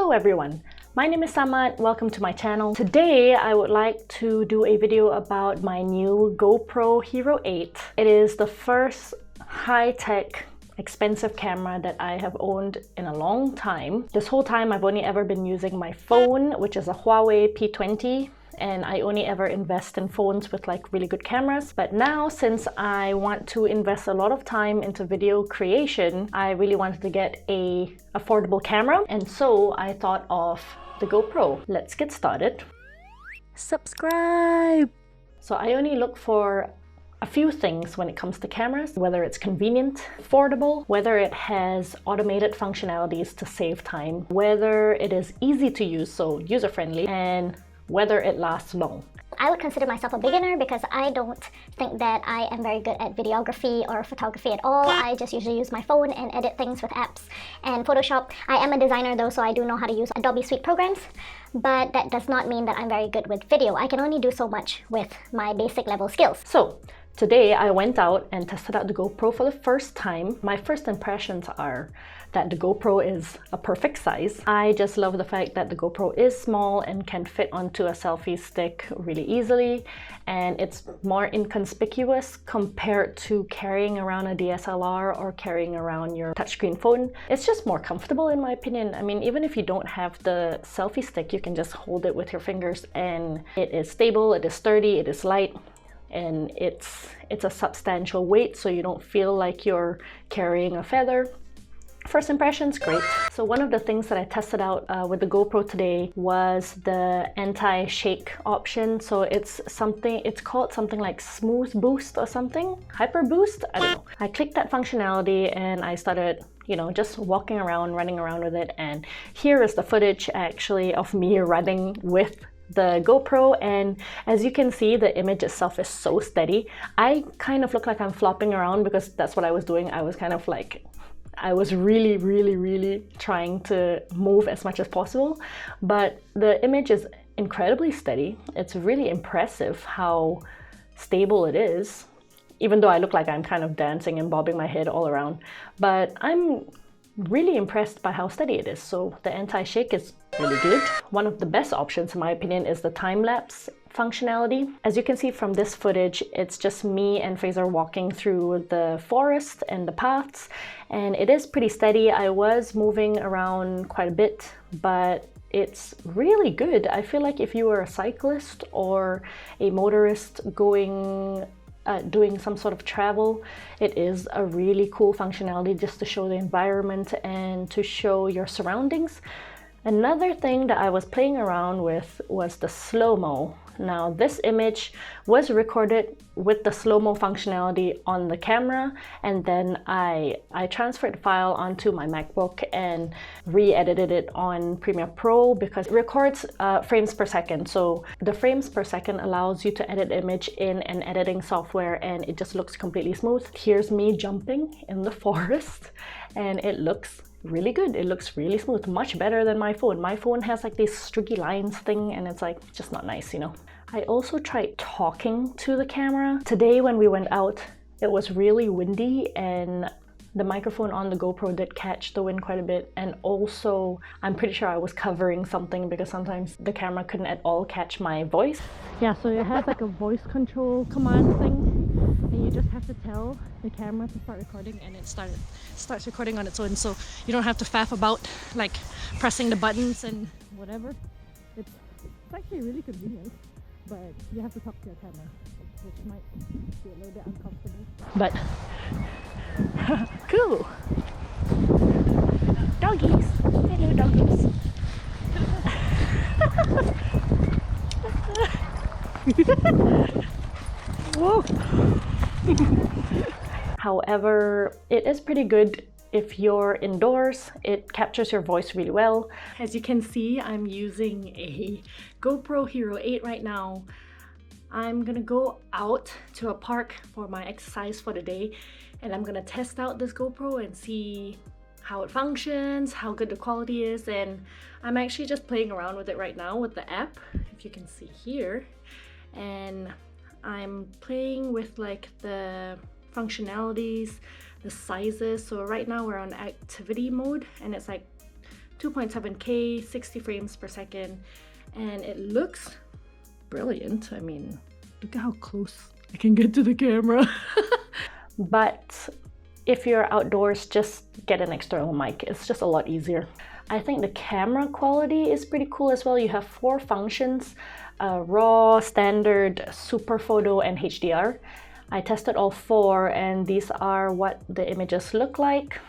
Hello everyone, my name is Samad, welcome to my channel. Today I would like to do a video about my new GoPro Hero 8. It is the first high-tech expensive camera that I have owned in a long time. This whole time I've only ever been using my phone, which is a Huawei P20, and I only ever invest in phones with like really good cameras. But now, since I want to invest a lot of time into video creation, I really wanted to get a affordable camera, and so I thought of the GoPro. Let's get started. Subscribe! So I only look for a few things when it comes to cameras: whether it's convenient, affordable, whether it has automated functionalities to save time, whether it is easy to use, so user-friendly, and whether it lasts long. I would consider myself a beginner because I don't think that I am very good at videography or photography at all. I just usually use my phone and edit things with apps and Photoshop. I am a designer though, so I do know how to use Adobe Suite programs, but that does not mean that I'm very good with video. I can only do so much with my basic level skills. So today I went out and tested out the GoPro for the first time. My first impressions are that the GoPro is a perfect size. I just love the fact that the GoPro is small and can fit onto a selfie stick really easily, and it's more inconspicuous compared to carrying around a DSLR or carrying around your touchscreen phone. It's just more comfortable in my opinion. I mean, even if you don't have the selfie stick, you can just hold it with your fingers and it is stable, it is sturdy, it is light, and it's a substantial weight, so you don't feel like you're carrying a feather. First impressions, great. So one of the things that I tested out with the GoPro today was the anti-shake option. So it's called something like Smooth Boost or something, Hyper Boost, I don't know. I clicked that functionality and I started, just walking around, running around with it, and here is the footage actually of me running with the GoPro, and as you can see, the image itself is so steady. I kind of look like I'm flopping around because that's what I was doing. I was kind of like, I was really trying to move as much as possible, but the image is incredibly steady. It's really impressive how stable it is, even though I look like I'm kind of dancing and bobbing my head all around, but I'm really impressed by how steady it is. So the anti-shake is really good. One of the best options in my opinion is the time-lapse functionality. As you can see from this footage, it's just me and Fraser walking through the forest and the paths, and it is pretty steady. I was moving around quite a bit, but it's really good. I feel like if you were a cyclist or a motorist doing some sort of travel, it is a really cool functionality just to show the environment and to show your surroundings. Another thing that I was playing around with was the slow-mo. Now this image was recorded with the slow-mo functionality on the camera, and then I transferred the file onto my MacBook and re-edited it on Premiere Pro because it records frames per second. So the frames per second allows you to edit image in an editing software, and it just looks completely smooth. Here's me jumping in the forest and it looks really good. It looks really smooth, much better than my phone. My phone has like this streaky lines thing and it's like just not nice, I also tried talking to the camera. Today when we went out, it was really windy and the microphone on the GoPro did catch the wind quite a bit, and also I'm pretty sure I was covering something because sometimes the camera couldn't at all catch my voice. Yeah, so it has like a voice control command thing, and you just have to tell the camera to start recording and it starts recording on its own, so you don't have to faff about like pressing the buttons and whatever. It's actually really convenient, but you have to talk to your camera, which might be a little bit uncomfortable. But cool! Doggies! Hello doggies! Whoa! However, it is pretty good if you're indoors. It captures your voice really well. As you can see, I'm using a GoPro Hero 8 right now. I'm gonna go out to a park for my exercise for the day, and I'm gonna test out this GoPro and see how it functions, how good the quality is, and I'm actually just playing around with it right now with the app, if you can see here, and I'm playing with like the functionalities, the sizes. So right now we're on activity mode and it's like 2.7K, 60 frames per second, and it looks brilliant. I mean, look at how close I can get to the camera. But if you're outdoors, just get an external mic. It's just a lot easier. I think the camera quality is pretty cool as well. You have 4 functions, RAW, Standard, Super Photo, and HDR. I tested all 4 and these are what the images look like.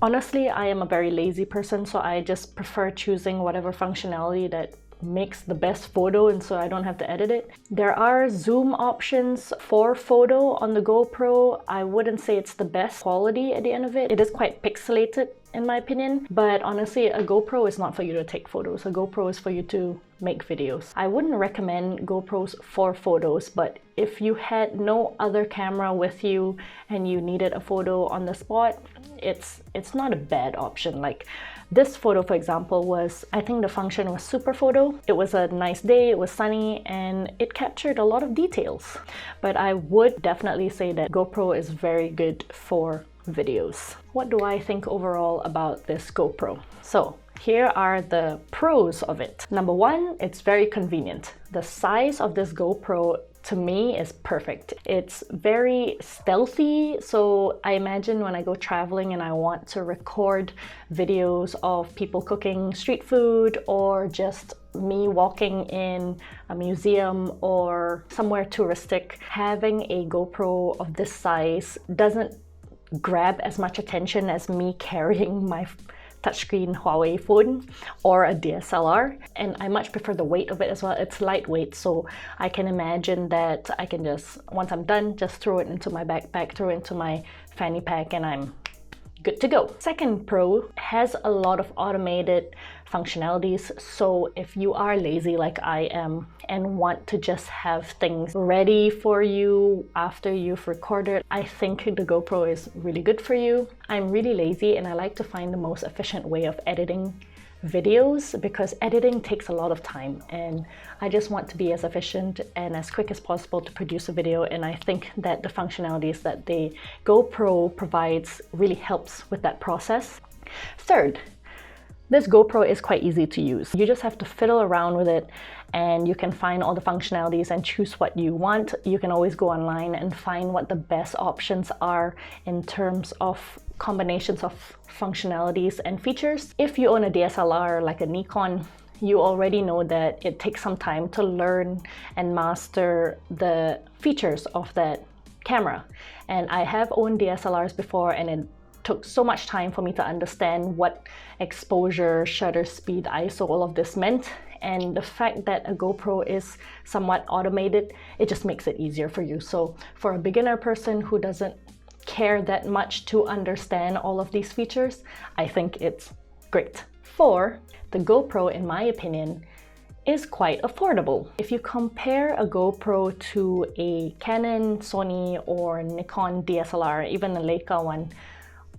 Honestly, I am a very lazy person, so I just prefer choosing whatever functionality that makes the best photo, and so I don't have to edit it. There are zoom options for photo on the GoPro. I wouldn't say it's the best quality at the end of it. It is quite pixelated in my opinion, but honestly, a GoPro is not for you to take photos. A GoPro is for you to make videos. I wouldn't recommend GoPros for photos, but if you had no other camera with you and you needed a photo on the spot, it's not a bad option. Like this photo, for example, was, I think the function was Super Photo. It was a nice day, it was sunny, and it captured a lot of details. But I would definitely say that GoPro is very good for videos. What do I think overall about this GoPro? So here are the pros of it. Number 1, it's very convenient. The size of this GoPro to me is perfect. It's very stealthy, so I imagine when I go traveling and I want to record videos of people cooking street food or just me walking in a museum or somewhere touristic, having a GoPro of this size doesn't grab as much attention as me carrying my touchscreen Huawei phone or a DSLR, and I much prefer the weight of it as well. It's lightweight, so I can imagine that I can just, once I'm done, just throw it into my backpack, throw it into my fanny pack, and I'm good to go. Second pro, has a lot of automated functionalities, so if you are lazy like I am and want to just have things ready for you after you've recorded, I think the GoPro is really good for you. I'm really lazy and I like to find the most efficient way of editing videos because editing takes a lot of time and I just want to be as efficient and as quick as possible to produce a video, and I think that the functionalities that the GoPro provides really helps with that process. Third, this GoPro is quite easy to use. You just have to fiddle around with it and you can find all the functionalities and choose what you want. You can always go online and find what the best options are in terms of combinations of functionalities and features. If you own a DSLR like a Nikon, you already know that it takes some time to learn and master the features of that camera. And I have owned DSLRs before and it took so much time for me to understand what exposure, shutter speed, ISO, all of this meant. And the fact that a GoPro is somewhat automated, it just makes it easier for you. So for a beginner person who doesn't care that much to understand all of these features, I think it's great. 4, the GoPro, in my opinion, is quite affordable. If you compare a GoPro to a Canon, Sony, or Nikon DSLR, even a Leica one,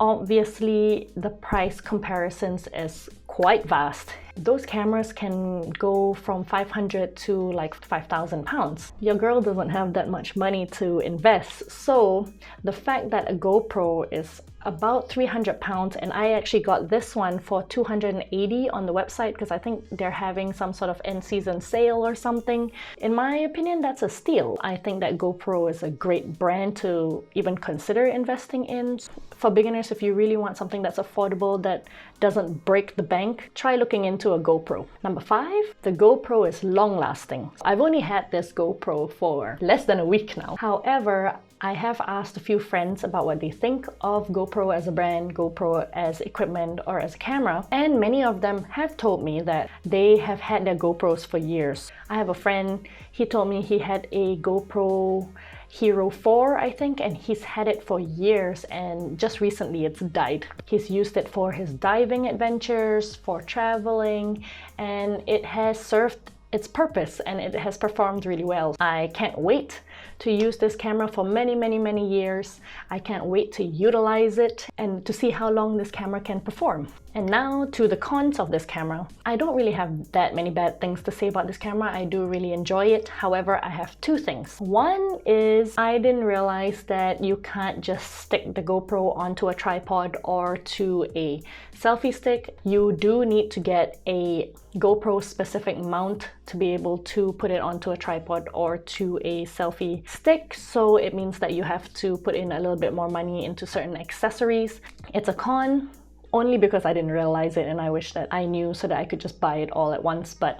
obviously the price comparisons is quite vast. Those cameras can go from 500 to like 5,000 pounds. Your girl doesn't have that much money to invest, so the fact that a GoPro is about 300 pounds, and I actually got this one for 280 on the website because I think they're having some sort of end season sale or something. In my opinion, that's a steal. I think that GoPro is a great brand to even consider investing in. For beginners, if you really want something that's affordable, that doesn't break the bank, try looking into a GoPro. Number 5, the GoPro is long lasting. I've only had this GoPro for less than a week now. However, I have asked a few friends about what they think of GoPro as a brand, GoPro as equipment, or as a camera, and many of them have told me that they have had their GoPros for years. I have a friend, he told me he had a GoPro Hero 4, I think, and he's had it for years and just recently it's died. He's used it for his diving adventures, for traveling, and it has served its purpose and it has performed really well. I can't wait to use this camera for many years. I can't wait to utilize it and to see how long this camera can perform. And now to the cons of this camera. I don't really have that many bad things to say about this camera. I do really enjoy it. However, I have two things. One is I didn't realize that you can't just stick the GoPro onto a tripod or to a selfie stick. You do need to get a GoPro specific mount to be able to put it onto a tripod or to a selfie stick. So it means that you have to put in a little bit more money into certain accessories. It's a con only because I didn't realize it, and I wish that I knew so that I could just buy it all at once, but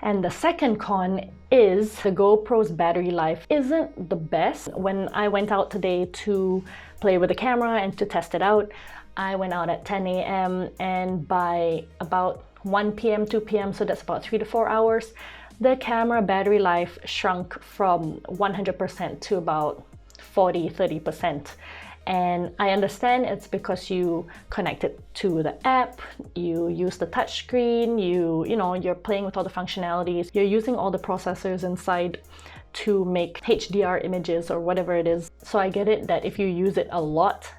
And the second con is the GoPro's battery life isn't the best. When I went out today to play with the camera and to test it out, I went out at 10 a.m. and by about 1 p.m., 2 p.m., so that's about 3 to 4 hours, the camera battery life shrunk from 100% to about 40-30%. And I understand it's because you connect it to the app, you use the touch screen, you're playing with all the functionalities, you're using all the processors inside to make HDR images or whatever it is. So I get it that if you use it a lot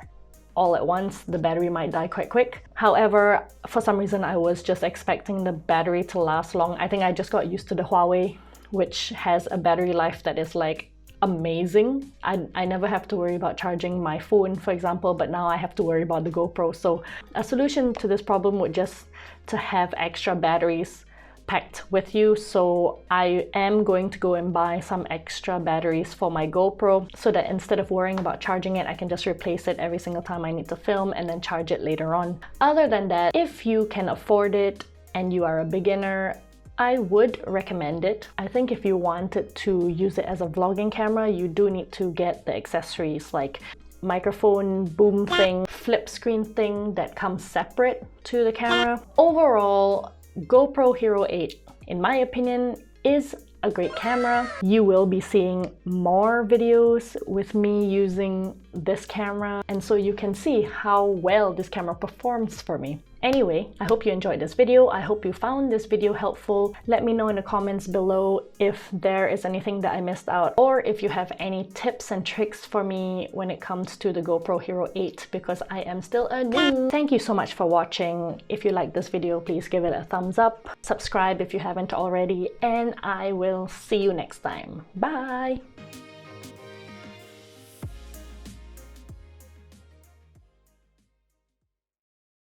all at once, the battery might die quite quick. However, for some reason I was just expecting the battery to last long. I think I just got used to the Huawei, which has a battery life that is like amazing. I never have to worry about charging my phone, for example, but now I have to worry about the GoPro. So a solution to this problem would just to have extra batteries packed with you. So I am going to go and buy some extra batteries for my GoPro so that instead of worrying about charging it, I can just replace it every single time I need to film and then charge it later on. Other than that, if you can afford it and you are a beginner, I would recommend it. I think if you wanted to use it as a vlogging camera, you do need to get the accessories like microphone boom thing, flip screen thing that comes separate to the camera. Overall, GoPro Hero 8, in my opinion, is a great camera. You will be seeing more videos with me using this camera, and so you can see how well this camera performs for me. Anyway, I hope you enjoyed this video. I hope you found this video helpful. Let me know in the comments below if there is anything that I missed out, or if you have any tips and tricks for me when it comes to the GoPro Hero 8, because I am still a noob. Thank you so much for watching. If you like this video, please give it a thumbs up. Subscribe if you haven't already, and I will see you next time. Bye!